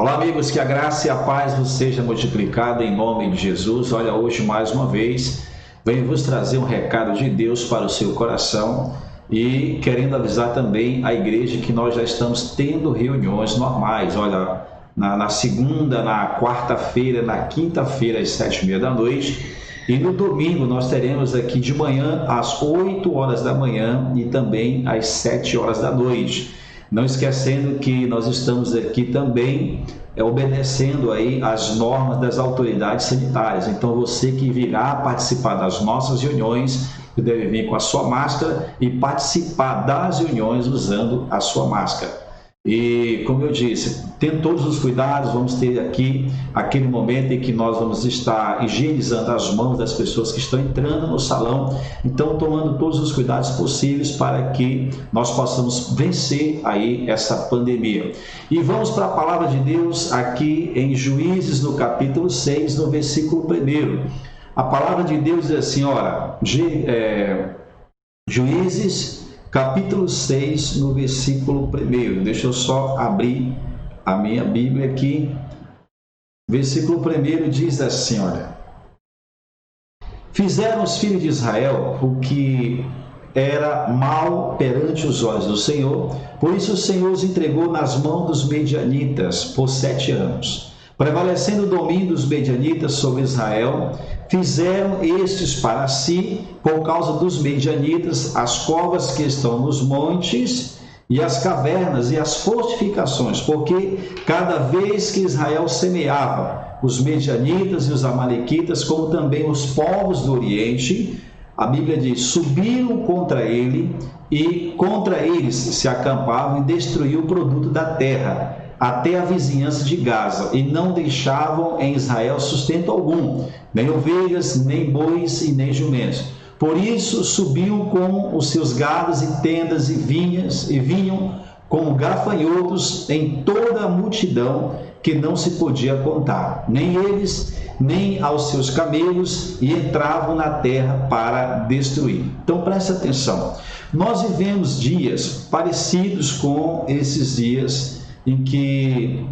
Olá, amigos, que a graça e a paz vos seja multiplicada em nome de Jesus. Olha, hoje mais uma vez venho vos trazer um recado de Deus para o seu coração e querendo avisar também a igreja que nós já estamos tendo reuniões normais. Olha, na segunda, na quarta-feira, na quinta-feira às 7h30 da noite e no domingo nós teremos aqui de manhã às 8 horas da manhã e também às 7 horas da noite. Não esquecendo que nós estamos aqui também obedecendo aí as normas das autoridades sanitárias. Então você que virá participar das nossas reuniões deve vir com a sua máscara e participar das reuniões usando a sua máscara. E como eu disse, tendo todos os cuidados, vamos ter aqui aquele momento em que nós vamos estar higienizando as mãos das pessoas que estão entrando no salão, então tomando todos os cuidados possíveis para que nós possamos vencer aí essa pandemia. E vamos para a palavra de Deus aqui em Juízes, no capítulo 6, no versículo 1. A palavra de Deus diz assim, ora, Juízes capítulo 6, no versículo 1. Deixa eu só abrir a minha Bíblia aqui. Versículo 1 diz assim, olha. Fizeram os filhos de Israel o que era mal perante os olhos do Senhor, por isso o Senhor os entregou nas mãos dos medianitas por 7 anos. Prevalecendo o domínio dos medianitas sobre Israel, fizeram estes para si, por causa dos medianitas, as covas que estão nos montes e as cavernas e as fortificações, porque cada vez que Israel semeava, os medianitas e os amalequitas, como também os povos do Oriente, a Bíblia diz, subiram contra ele e contra eles se acampavam e destruíam o produto da terra, até a vizinhança de Gaza, e não deixavam em Israel sustento algum, nem ovelhas, nem bois e nem jumentos. Por isso subiu com os seus gados e tendas e vinhas, e vinham como gafanhotos em toda a multidão que não se podia contar, nem eles, nem aos seus camelos, e entravam na terra para destruir. Então preste atenção, nós vivemos dias parecidos com esses dias em que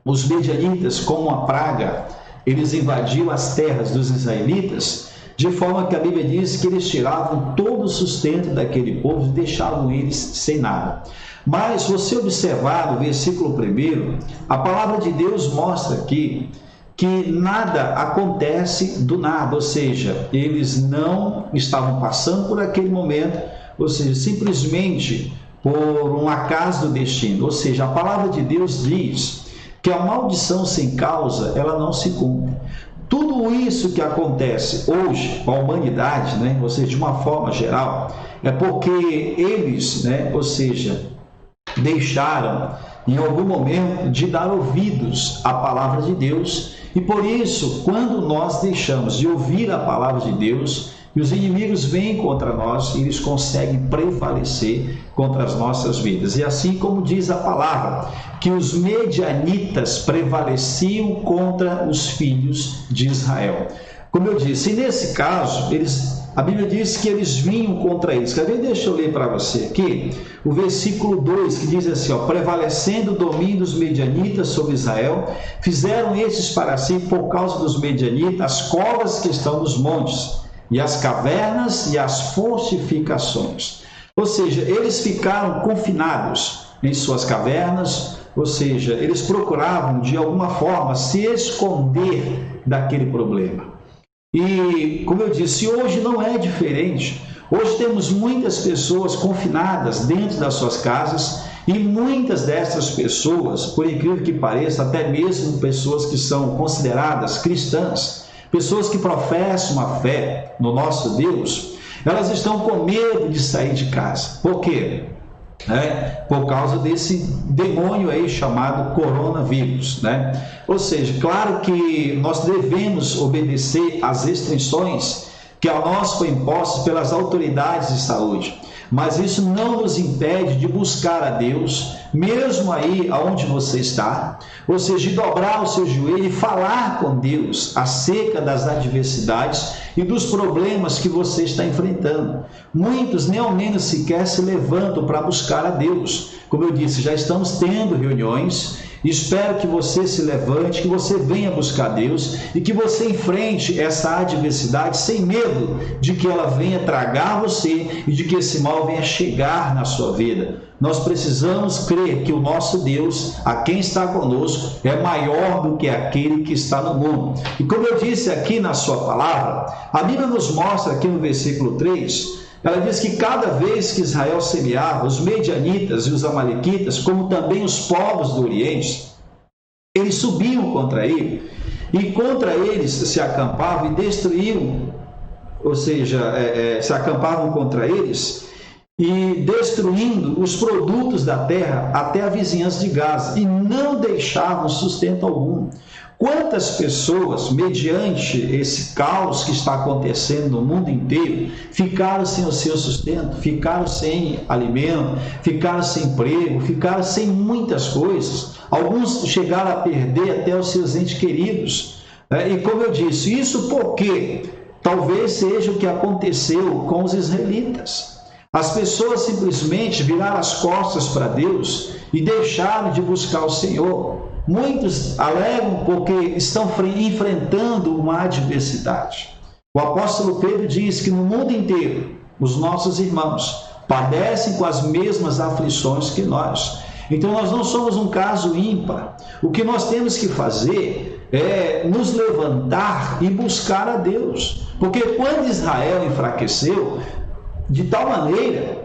os medianitas, como uma praga, eles invadiam as terras dos israelitas, de forma que a Bíblia diz que eles tiravam todo o sustento daquele povo e deixavam eles sem nada. Mas, se você observar no versículo 1, a palavra de Deus mostra aqui que nada acontece do nada, ou seja, eles não estavam passando por aquele momento, ou seja, simplesmente por um acaso do destino. Ou seja, a palavra de Deus diz que a maldição sem causa, ela não se cumpre. Tudo isso que acontece hoje com a humanidade, ou seja, de uma forma geral, é porque eles, ou seja, deixaram em algum momento de dar ouvidos à palavra de Deus, e por isso, quando nós deixamos de ouvir a palavra de Deus, e os inimigos vêm contra nós, e eles conseguem prevalecer contra as nossas vidas. E assim como diz a palavra, que os medianitas prevaleciam contra os filhos de Israel. Como eu disse, e nesse caso, a Bíblia diz que eles vinham contra eles. Quer ver? Deixa eu ler para você aqui, o versículo 2, que diz assim, prevalecendo o domínio dos medianitas sobre Israel, fizeram estes para si, por causa dos medianitas, as covas que estão nos montes, e as cavernas e as fortificações. Ou seja, eles ficaram confinados em suas cavernas, ou seja, eles procuravam de alguma forma se esconder daquele problema. E, como eu disse, hoje não é diferente. Hoje temos muitas pessoas confinadas dentro das suas casas, e muitas dessas pessoas, por incrível que pareça, até mesmo pessoas que são consideradas cristãs, pessoas que professam a fé no nosso Deus, elas estão com medo de sair de casa. Por quê? Por causa desse demônio aí chamado coronavírus, Ou seja, claro que nós devemos obedecer às restrições que a nós foi impostas pelas autoridades de saúde, mas isso não nos impede de buscar a Deus, mesmo aí aonde você está, ou seja, de dobrar o seu joelho e falar com Deus acerca das adversidades e dos problemas que você está enfrentando. Muitos nem ao menos sequer se levantam para buscar a Deus. Como eu disse, já estamos tendo reuniões Espero que você se levante, que você venha buscar Deus e que você enfrente essa adversidade sem medo de que ela venha tragar você e de que esse mal venha chegar na sua vida. Nós precisamos crer que o nosso Deus, a quem está conosco, é maior do que aquele que está no mundo. E como eu disse aqui na sua palavra, a Bíblia nos mostra aqui no versículo 3, ela diz que cada vez que Israel semeava, os medianitas e os amalequitas, como também os povos do Oriente, eles subiam contra ele, e contra eles se acampavam e destruíam, ou seja, se acampavam contra eles, e destruindo os produtos da terra até a vizinhança de Gaza, e não deixavam sustento algum. Quantas pessoas, mediante esse caos que está acontecendo no mundo inteiro, ficaram sem o seu sustento, ficaram sem alimento, ficaram sem emprego, ficaram sem muitas coisas. Alguns chegaram a perder até os seus entes queridos. E como eu disse, isso porque talvez seja o que aconteceu com os israelitas. As pessoas simplesmente viraram as costas para Deus e deixaram de buscar o Senhor. Muitos alegam porque estão enfrentando uma adversidade. O apóstolo Pedro diz que no mundo inteiro os nossos irmãos padecem com as mesmas aflições que nós. Então nós não somos um caso ímpar. O que nós temos que fazer é nos levantar e buscar a Deus. Porque quando Israel enfraqueceu, de tal maneira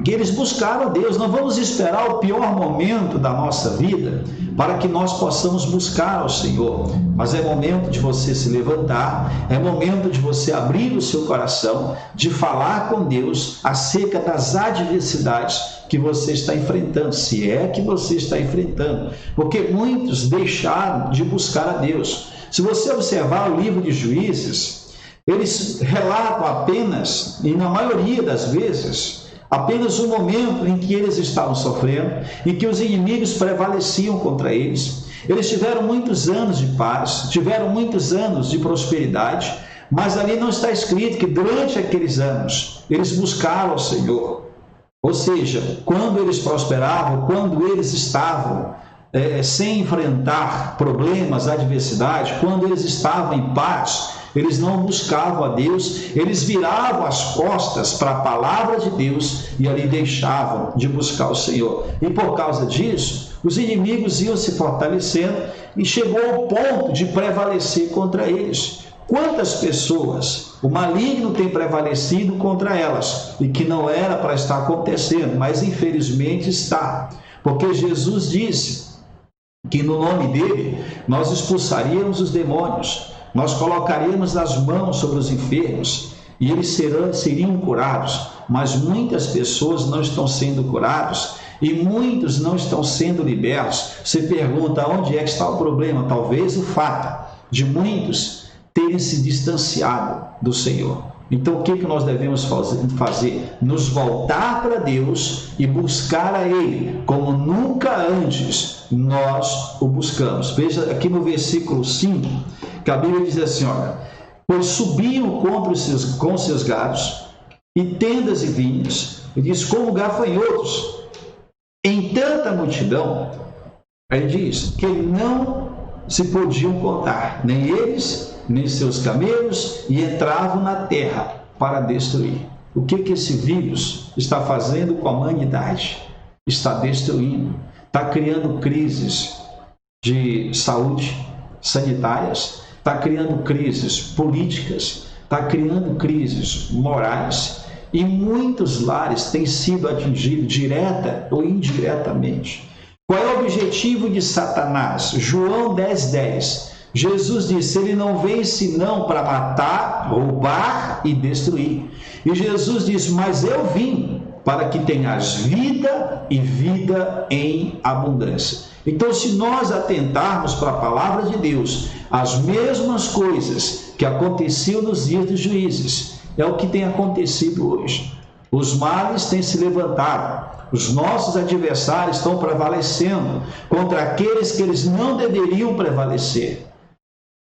que eles buscaram a Deus. Não vamos esperar o pior momento da nossa vida para que nós possamos buscar ao Senhor, mas é momento de você se levantar, é momento de você abrir o seu coração, de falar com Deus acerca das adversidades que você está enfrentando, se é que você está enfrentando, porque muitos deixaram de buscar a Deus. Se você observar o livro de Juízes, eles relatam apenas, e na maioria das vezes, apenas o momento em que eles estavam sofrendo, em que os inimigos prevaleciam contra eles. Eles tiveram muitos anos de paz, tiveram muitos anos de prosperidade, mas ali não está escrito que durante aqueles anos eles buscaram ao Senhor. Ou seja, quando eles prosperavam, quando eles estavam sem enfrentar problemas, adversidade, quando eles estavam em paz, eles não buscavam a Deus, eles viravam as costas para a palavra de Deus e ali deixavam de buscar o Senhor. E por causa disso, os inimigos iam se fortalecendo e chegou ao ponto de prevalecer contra eles. Quantas pessoas o maligno tem prevalecido contra elas e que não era para estar acontecendo, mas infelizmente está. Porque Jesus disse que no nome dele nós expulsaríamos os demônios, nós colocaríamos as mãos sobre os enfermos e eles seriam curados, mas muitas pessoas não estão sendo curados e muitos não estão sendo libertos. Você pergunta onde é que está o problema? Talvez o fato de muitos terem se distanciado do Senhor. Então o que nós devemos fazer? Nos voltar para Deus e buscar a Ele como nunca antes nós o buscamos. Veja aqui no versículo 5, que a Bíblia diz assim, olha: pois subiam com seus gados e tendas e vinhas, e diz, como gafanhotos, em tanta multidão, aí diz que não se podiam contar, nem eles, nem seus camelos, e entravam na terra para destruir. O que esse vírus está fazendo com a humanidade? Está destruindo, está criando crises de saúde sanitárias, está criando crises políticas, está criando crises morais, e muitos lares têm sido atingidos direta ou indiretamente. Qual é o objetivo de Satanás? João 10:10. Jesus disse, ele não veio senão para matar, roubar e destruir. E Jesus disse, mas eu vim para que tenhas vida e vida em abundância. Então, se nós atentarmos para a palavra de Deus, as mesmas coisas que aconteciam nos dias dos juízes, é o que tem acontecido hoje. Os males têm se levantado, os nossos adversários estão prevalecendo contra aqueles que eles não deveriam prevalecer.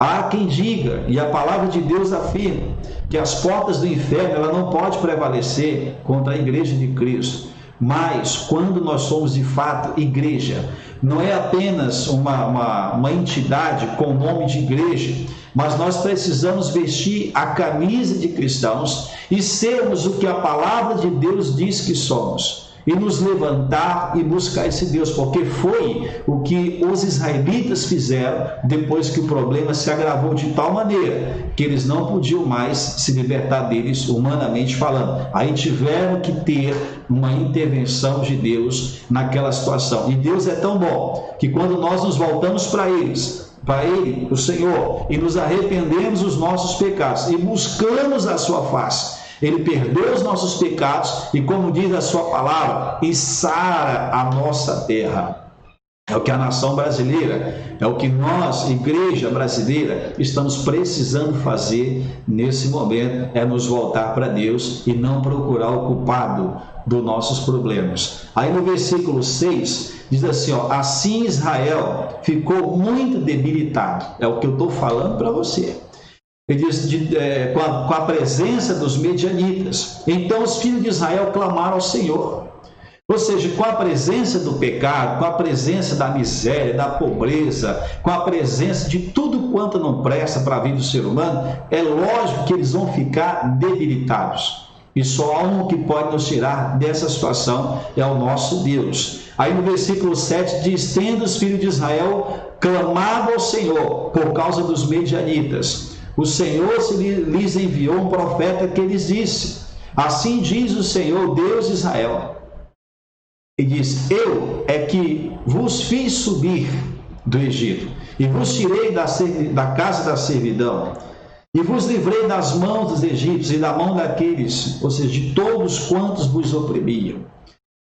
Há quem diga, e a palavra de Deus afirma, que as portas do inferno ela não pode prevalecer contra a igreja de Cristo. Mas quando nós somos de fato igreja, não é apenas uma entidade com o nome de igreja, mas nós precisamos vestir a camisa de cristãos e sermos o que a palavra de Deus diz que somos. E nos levantar e buscar esse Deus, porque foi o que os israelitas fizeram depois que o problema se agravou de tal maneira que eles não podiam mais se libertar deles, humanamente falando. Aí tiveram que ter uma intervenção de Deus naquela situação. E Deus é tão bom que quando nós nos voltamos para Ele, o Senhor, e nos arrependemos dos nossos pecados e buscamos a sua face, Ele perdoa os nossos pecados e, como diz a sua palavra, e sara a nossa terra. É o que a nação brasileira, é o que nós, igreja brasileira, estamos precisando fazer nesse momento, é nos voltar para Deus e não procurar o culpado dos nossos problemas. Aí no versículo 6, diz assim, assim Israel ficou muito debilitado. É o que eu estou falando para você. Ele diz, com a presença dos medianitas. Então os filhos de Israel clamaram ao Senhor. Ou seja, com a presença do pecado, com a presença da miséria, da pobreza, com a presença de tudo quanto não presta para a vida do ser humano, é lógico que eles vão ficar debilitados. E só há um que pode nos tirar dessa situação, é o nosso Deus. Aí no versículo 7 diz, tendo os filhos de Israel clamado ao Senhor por causa dos medianitas, o Senhor lhes enviou um profeta que lhes disse, assim diz o Senhor, Deus de Israel. E diz, eu é que vos fiz subir do Egito, e vos tirei da casa da servidão, e vos livrei das mãos dos egípcios e da mão daqueles, ou seja, de todos quantos vos oprimiam.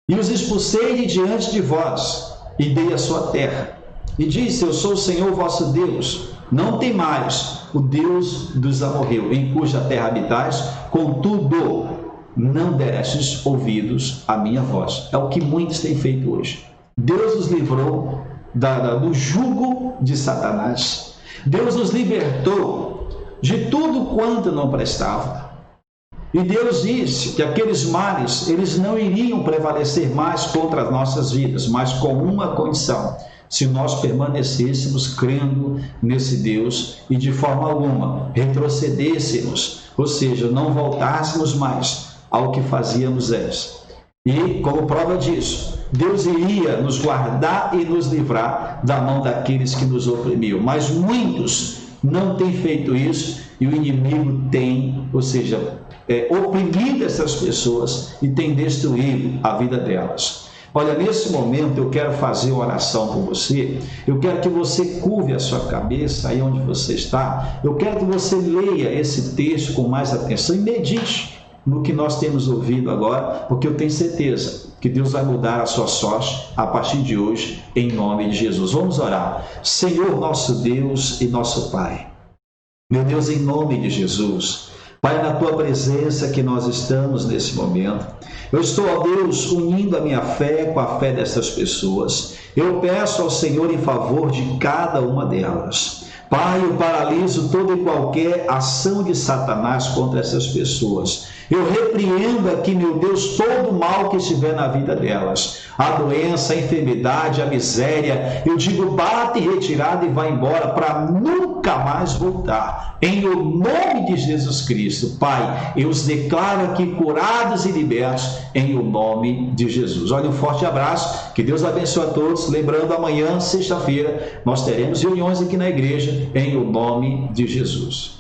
E os expulsei de diante de vós, e dei a sua terra. E disse, eu sou o Senhor vosso Deus, não temais o Deus dos amorreus, em cuja terra habitais, contudo, não destes ouvidos à minha voz. É o que muitos têm feito hoje. Deus nos livrou do jugo de Satanás. Deus nos libertou de tudo quanto não prestava. E Deus disse que aqueles males, eles não iriam prevalecer mais contra as nossas vidas, mas com uma condição: se nós permanecêssemos crendo nesse Deus e de forma alguma retrocedêssemos, ou seja, não voltássemos mais ao que fazíamos antes. E, como prova disso, Deus iria nos guardar e nos livrar da mão daqueles que nos oprimiam. Mas muitos não têm feito isso e o inimigo tem, ou seja, oprimido essas pessoas e tem destruído a vida delas. Olha, nesse momento eu quero fazer uma oração com você. Eu quero que você curve a sua cabeça aí onde você está. Eu quero que você leia esse texto com mais atenção e medite no que nós temos ouvido agora, porque eu tenho certeza que Deus vai mudar a sua sorte a partir de hoje, em nome de Jesus. Vamos orar. Senhor, nosso Deus e nosso Pai, meu Deus, em nome de Jesus, Pai, na Tua presença que nós estamos nesse momento, eu estou, ó Deus, unindo a minha fé com a fé dessas pessoas. Eu peço ao Senhor em favor de cada uma delas. Pai, eu paraliso toda e qualquer ação de Satanás contra essas pessoas. Eu repreendo aqui, meu Deus, todo o mal que estiver na vida delas. A doença, a enfermidade, a miséria, eu digo, bate em retirada e vai embora para nunca mais voltar. Em o nome de Jesus Cristo, Pai, eu os declaro aqui curados e libertos em o nome de Jesus. Olha, um forte abraço, que Deus abençoe a todos. Lembrando, amanhã, sexta-feira, nós teremos reuniões aqui na igreja em o nome de Jesus.